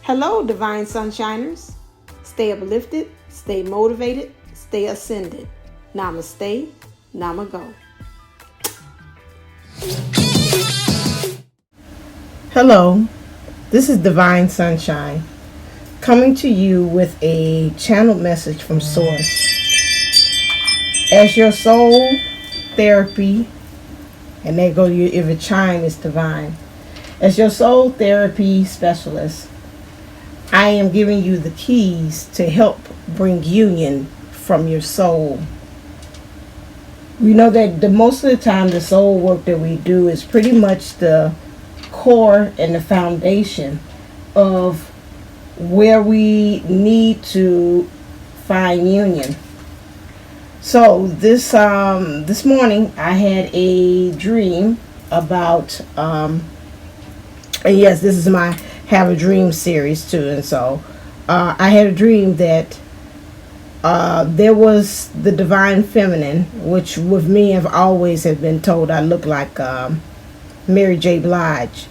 Hello, Divine Sunshiners. Stay uplifted, stay motivated, stay ascended. Namaste, Namago. Hello, this is Divine Sunshine, coming to you with a channeled message from Source. As your soul therapy, and there go if a chime is divine. As your soul therapy specialist, I am giving you the keys to help bring union from your soul. We know that most of the time the soul work that we do is pretty much the core and the foundation of where we need to find union. So this morning I had a dream about and yes, this is my Have a Dream series too, and so I had a dream that there was the divine feminine, which with me I've always have been told I look like Mary J. Blige,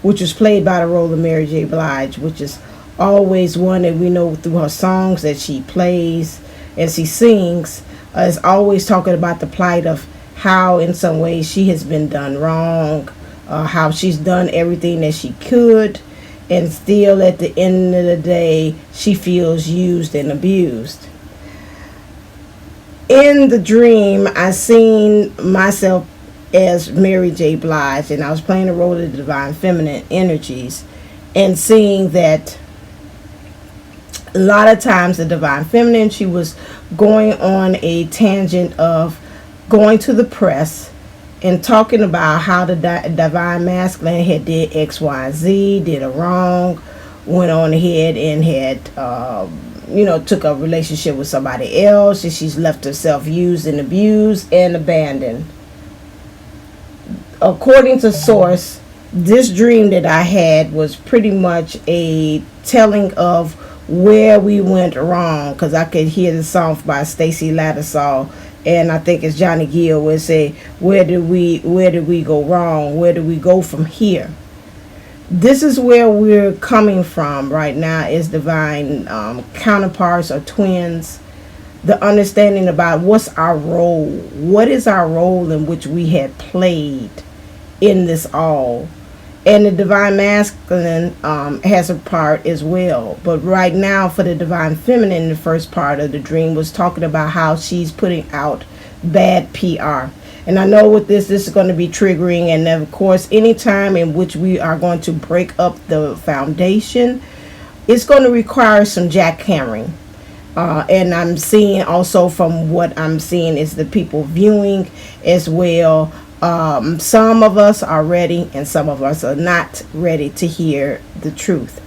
which was played by the role of Mary J. Blige, which is always one that we know through her songs that she plays and she sings, is always talking about the plight of how in some ways she has been done wrong, how she's done everything that she could, and still at the end of the day she feels used and abused. In the dream I seen myself as Mary J. Blige, and I was playing the role of the divine feminine energies, and seeing that a lot of times the divine feminine, she was going on a tangent of going to the press and talking about how the divine masculine had did X, Y, Z, did a wrong, went on ahead and had took a relationship with somebody else, and she's left herself used and abused and abandoned. According to Source, this dream that I had was pretty much a telling of where we went wrong, because I could hear the song by Stacey Lattisaw, and I think it's Johnny Gill would say, where did we go wrong? Where do we go from here? This is where we're coming from right now as divine counterparts or twins. The understanding about what's our role. What is our role in which we had played in this all. And the divine masculine has a part as well. But right now for the divine feminine, the first part of the dream was talking about how she's putting out bad PR. And I know with this is going to be triggering. And of course, any time in which we are going to break up the foundation, it's going to require some jackhammering. And I'm seeing also from what I'm seeing is the people viewing as well. Some of us are ready and some of us are not ready to hear the truth.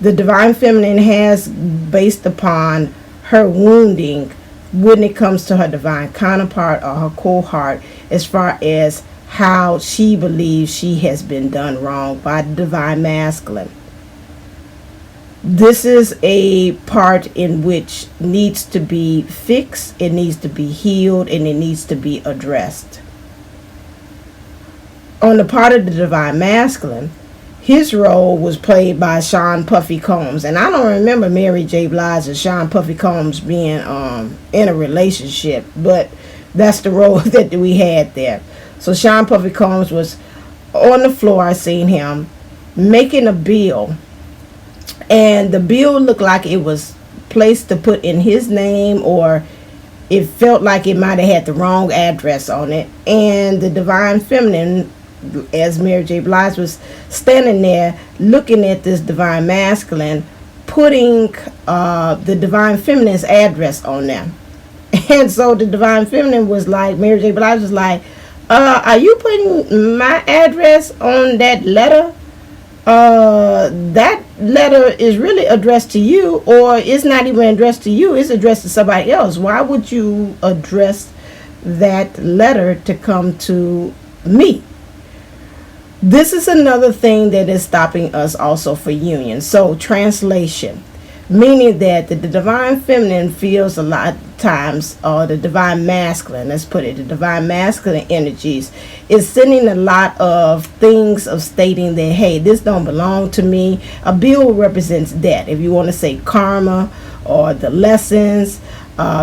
The divine feminine has, based upon her wounding when it comes to her divine counterpart or her cohort, as far as how she believes she has been done wrong by the divine masculine. This is a part in which needs to be fixed, it needs to be healed, and it needs to be addressed. On the part of the divine masculine, his role was played by Sean Puffy Combs, and I don't remember Mary J. Blige and Sean Puffy Combs being in a relationship, but that's the role that we had there. So Sean Puffy Combs was on the floor. I seen him making a bill, and the bill looked like it was placed to put in his name, or it felt like it might have had the wrong address on it. And the divine feminine, as Mary J. Blige, was standing there looking at this divine masculine, putting the divine feminine's address on there. And so the divine feminine was like, Mary J. Blige was like, are you putting my address on that letter? That letter is really addressed to you, or it's not even addressed to you, it's addressed to somebody else. Why would you address that letter to come to me? This is another thing that is stopping us also for union. So translation. meaning that the divine feminine feels a lot of times, or the divine masculine, let's put it, the divine masculine energies is sending a lot of things of stating that, hey, this don't belong to me. A bill represents that, if you want to say karma or the lessons,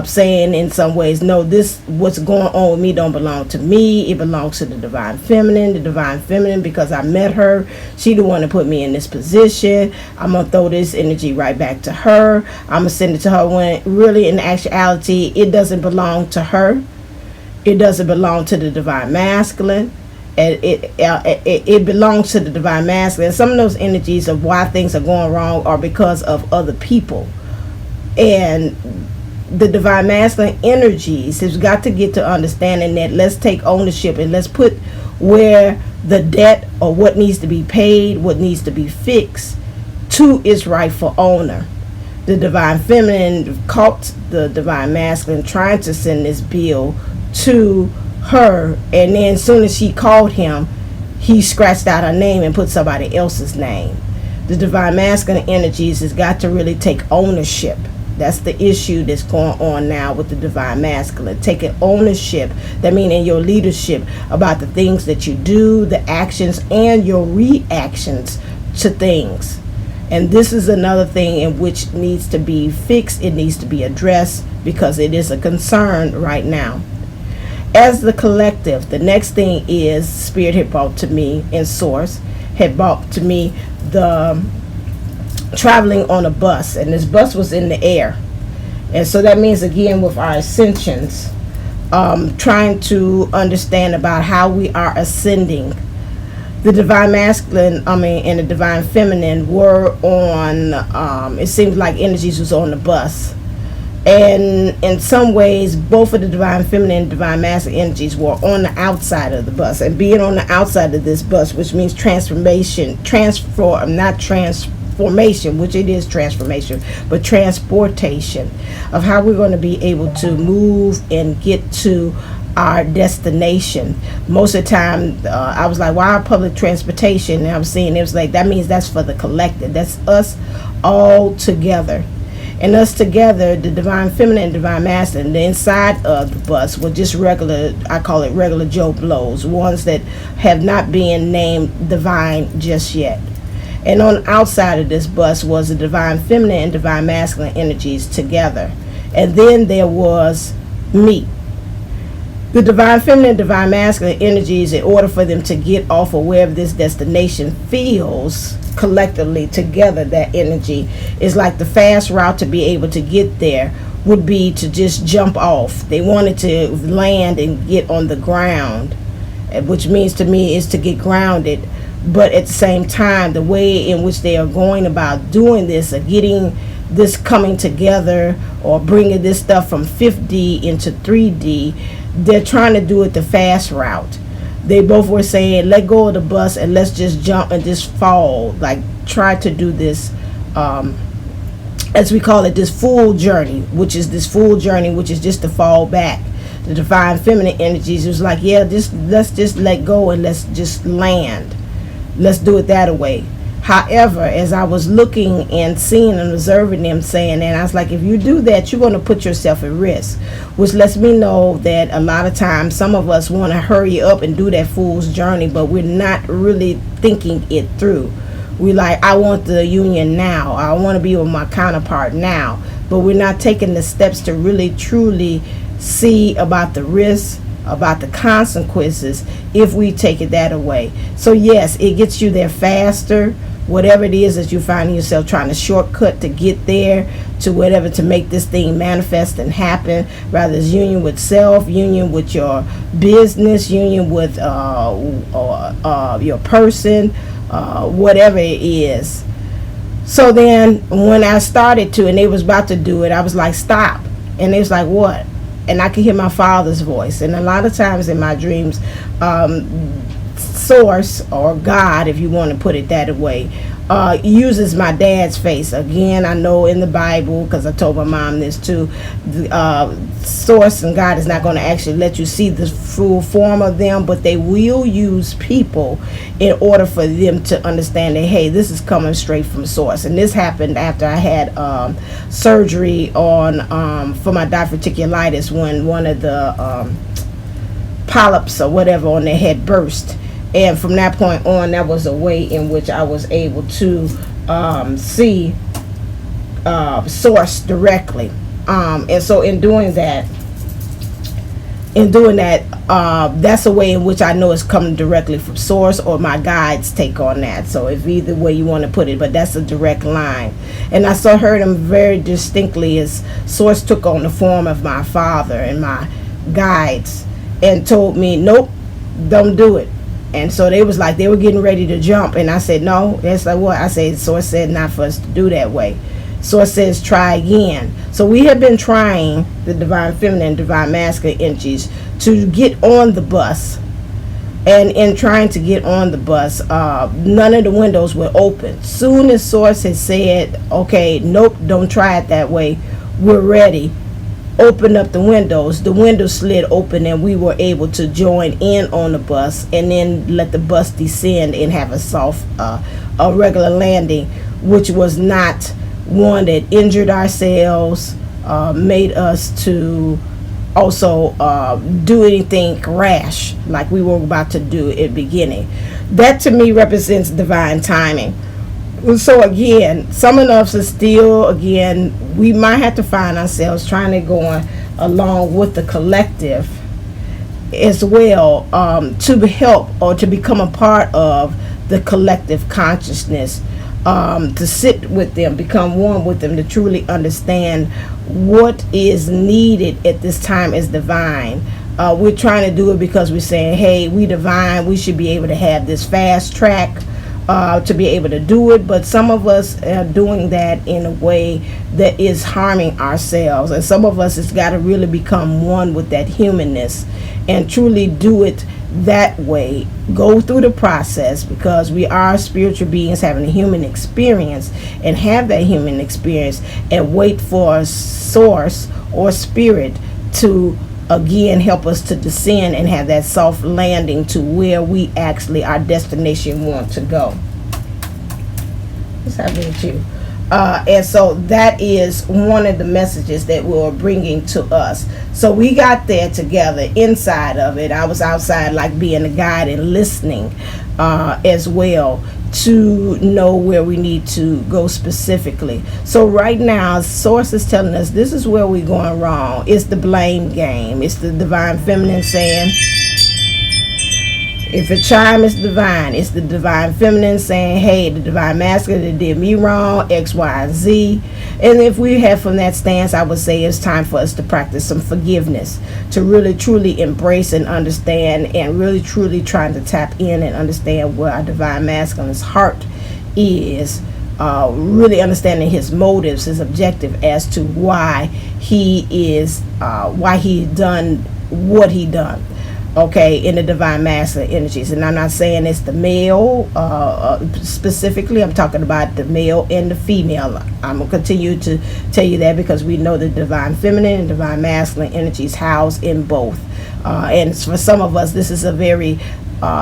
saying in some ways, no, this what's going on with me don't belong to me. It belongs to the divine feminine. The divine feminine, because I met her, she the one that put me in this position. I'm gonna throw this energy right back to her. I'm gonna send it to her, when really in actuality it doesn't belong to her. It doesn't belong to the divine masculine. And it belongs to the divine masculine. Some of those energies of why things are going wrong are because of other people. And the divine masculine energies has got to get to understanding that let's take ownership and let's put where the debt or what needs to be paid, what needs to be fixed, to its rightful owner. The divine feminine caught the divine masculine trying to send this bill to her, and then as soon as she called him, he scratched out her name and put somebody else's name. The divine masculine energies has got to really take ownership. That's the issue that's going on now with the divine masculine. Taking ownership, that means in your leadership, about the things that you do, the actions, and your reactions to things. And this is another thing in which needs to be fixed. It needs to be addressed because it is a concern right now. As the collective, the next thing is, Spirit had brought to me, in Source, had brought to me the traveling on a bus, and this bus was in the air. And so that means, again, with our ascensions, trying to understand about how we are ascending. The divine masculine, and the divine feminine were on, it seems like energies was on the bus. And in some ways, both of the divine feminine and divine masculine energies were on the outside of the bus. And being on the outside of this bus, which means transformation, formation, which it is transformation, but transportation of how we're going to be able to move and get to our destination. Most of the time, I was like, why public transportation? And I was saying, it was like, that means that's for the collective. That's us all together. And us together, the divine feminine and divine masculine, the inside of the bus were just regular, I call it regular Joe Blows, ones that have not been named divine just yet. And on the outside of this bus was the divine feminine and divine masculine energies together. And then there was me. The divine feminine and divine masculine energies, in order for them to get off of wherever this destination feels collectively together, that energy is like the fast route to be able to get there would be to just jump off. They wanted to land and get on the ground, which means to me is to get grounded. But at the same time, the way in which they are going about doing this, or getting this coming together, or bringing this stuff from 5D into 3D, they're trying to do it the fast route. They both were saying, let go of the bus and let's just jump and just fall. Like, try to do this, as we call it, this full journey, which is just to fall back. The divine feminine energies was like, yeah, let's just let go and let's just land. Let's do it that way. However, as I was looking and seeing and observing them saying, and I was like, if you do that, you're going to put yourself at risk, which lets me know that a lot of times some of us want to hurry up and do that fool's journey, but we're not really thinking it through. We like, I want the union now. I want to be with my counterpart now, but we're not taking the steps to really truly see about the risks, about the consequences if we take it that away. So yes, it gets you there faster, whatever it is that you find yourself trying to shortcut to get there, to whatever, to make this thing manifest and happen, rather it's union with self, union with your business, union with your person, whatever it is. So then when I started to, and they was about to do it, I was like, stop. And they was like, what? And I could hear my father's voice. And a lot of times in my dreams, Source, or God, if you want to put it that way, uses my dad's face. Again, I know in the Bible, because I told my mom this too, the source and God is not going to actually let you see the full form of them, but they will use people in order for them to understand that, hey, this is coming straight from source. And this happened after I had surgery on for my diverticulitis, when one of the polyps or whatever on their head burst. And from that point on, that was a way in which I was able to see source directly. And so in doing that, that's a way in which I know it's coming directly from source, or my guides take on that. So if either way you want to put it, but that's a direct line. And I saw heard him very distinctly as source took on the form of my father and my guides and told me, nope, don't do it. And so they was like, they were getting ready to jump. And I said, no. It's like, what? I said, source said not for us to do that way. Source says, try again. So we have been trying, the divine feminine and divine masculine energies, to get on the bus. And in trying to get on the bus, none of the windows were open. Soon as source had said, okay, nope, don't try it that way, we're ready, opened up the windows slid open, and we were able to join in on the bus, and then let the bus descend and have a soft a regular landing, which was not one that injured ourselves, made us to also do anything rash like we were about to do at the beginning. That to me represents divine timing. So again, some of us are still, again, we might have to find ourselves trying to go on along with the collective as well, to help or to become a part of the collective consciousness, to sit with them, become one with them, to truly understand what is needed at this time as divine. We're trying to do it because we're saying, hey, we divine, we should be able to have this fast track to be able to do it, but some of us are doing that in a way that is harming ourselves, and some of us has got to really become one with that humanness and truly do it that way. Go through the process, because we are spiritual beings having a human experience, and have that human experience and wait for source or spirit to again help us to descend and have that soft landing to where we actually, our destination, want to go. What's happening with you? And so that is one of the messages that we're bringing to us. So we got there together inside of it. I was outside like being a guide and listening as well, to know where we need to go specifically. So right now, source is telling us this is where we're going wrong. It's the blame game. It's the divine feminine saying, if a chime is divine, it's the divine feminine saying, hey, the divine masculine did me wrong, X, Y, and Z. And if we have from that stance, I would say it's time for us to practice some forgiveness, to really truly embrace and understand, and really truly trying to tap in and understand where our divine masculine's heart is, really understanding his motives, his objective as to why he is, why he done what he done. Okay, in the divine masculine energies. And I'm not saying it's the male specifically. I'm talking about the male and the female. I'm going to continue to tell you that, because we know the divine feminine and divine masculine energies housed in both. And for some of us, this is a very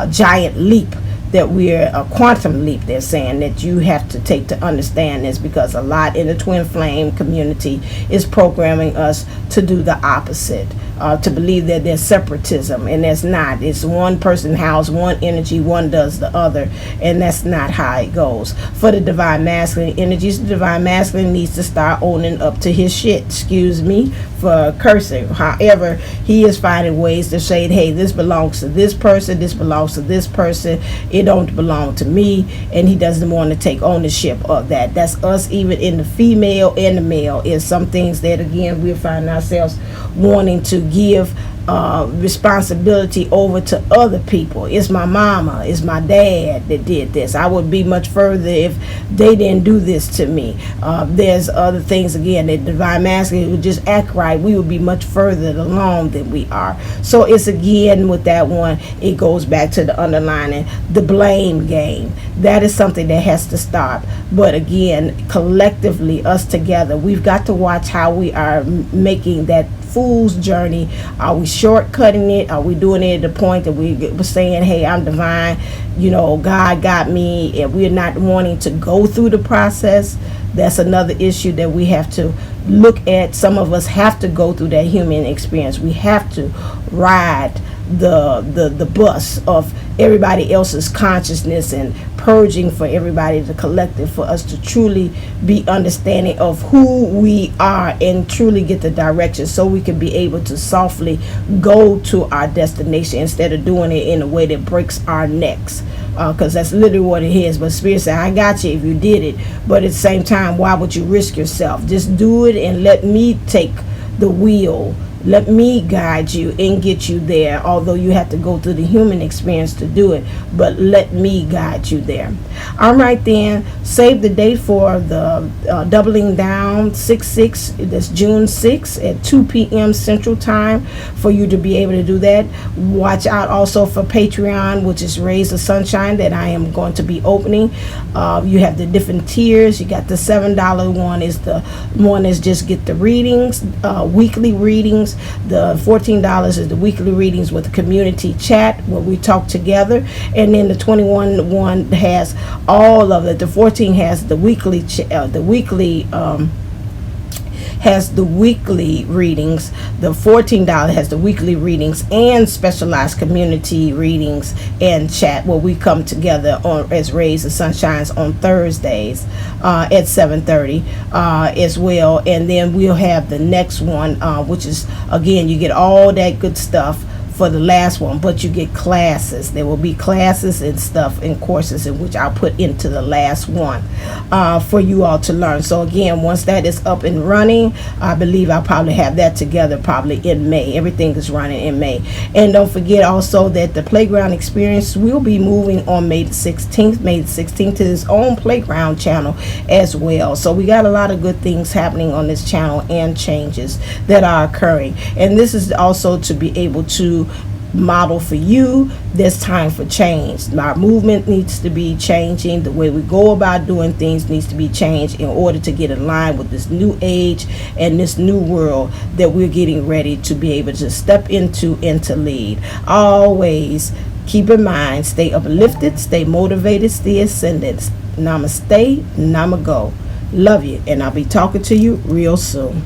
giant leap, that we're a quantum leap, they're saying, that you have to take to understand this, because a lot in the twin flame community is programming us to do the opposite, to believe that there's separatism, and there's not. It's one person housed one energy, one does the other, and that's not how it goes. For the divine masculine energies, the divine masculine needs to start owning up to his shit, excuse me for cursing. However, he is finding ways to say, hey, this belongs to this person, this belongs to this person, it don't belong to me, and he doesn't want to take ownership of that. That's us, even in the female and the male. Is some things that again we're finding ourselves wanting to give responsibility over to other people. It's my mama, it's my dad that did this. I would be much further if they didn't do this to me. There's other things again that divine masculine would just act right. We would be much further along than we are. So it's again with that one, it goes back to the underlining, the blame game. That is something that has to stop. But again, collectively, us together, we've got to watch how we are making that fool's journey. Are we shortcutting it? Are we doing it at the point that we're saying, hey, I'm divine, God got me, and we're not wanting to go through the process? That's another issue that we have to look at. Some of us have to go through that human experience. We have to ride the bus of everybody else's consciousness and purging for everybody, the collective, for us to truly be understanding of who we are and truly get the direction, so we can be able to softly go to our destination instead of doing it in a way that breaks our necks, because that's literally what it is. But Spirit said, I got you if you did it, but at the same time, why would you risk yourself? Just do it and let me take the wheel. Let me guide you and get you there, although you have to go through the human experience to do it, but let me guide you there. All right, then, save the date for the Doubling Down 6/6. That's June 6th at 2 p.m. Central Time for you to be able to do that. Watch out also for Patreon, which is Rays of Sunshine, that I am going to be opening. You have the different tiers. You got the $7 one is the one is just get the readings, weekly readings. The $14 is the weekly readings with the community chat where we talk together, and then the 21 one has all of it. The 14 has the weekly has the weekly readings. The $14 has the weekly readings and specialized community readings and chat where we come together on as Rays of Sunshines on Thursdays at 7:30 as well. And then we'll have the next one, which is again, you get all that good stuff for the last one, but you get classes. There will be classes and stuff and courses in which I'll put into the last one for you all to learn. So again, once that is up and running, I believe I'll probably have that together probably in May. Everything is running in May. And don't forget also that the playground experience will be moving on May the 16th to its own playground channel as well. So we got a lot of good things happening on this channel and changes that are occurring. And this is also to be able to model for you. There's time for change. Our movement needs to be changing. The way we go about doing things needs to be changed in order to get in line with this new age and this new world that we're getting ready to be able to step into and to lead. Always keep in mind, stay uplifted, stay motivated, stay ascended. Namaste, namago. Love you, and I'll be talking to you real soon.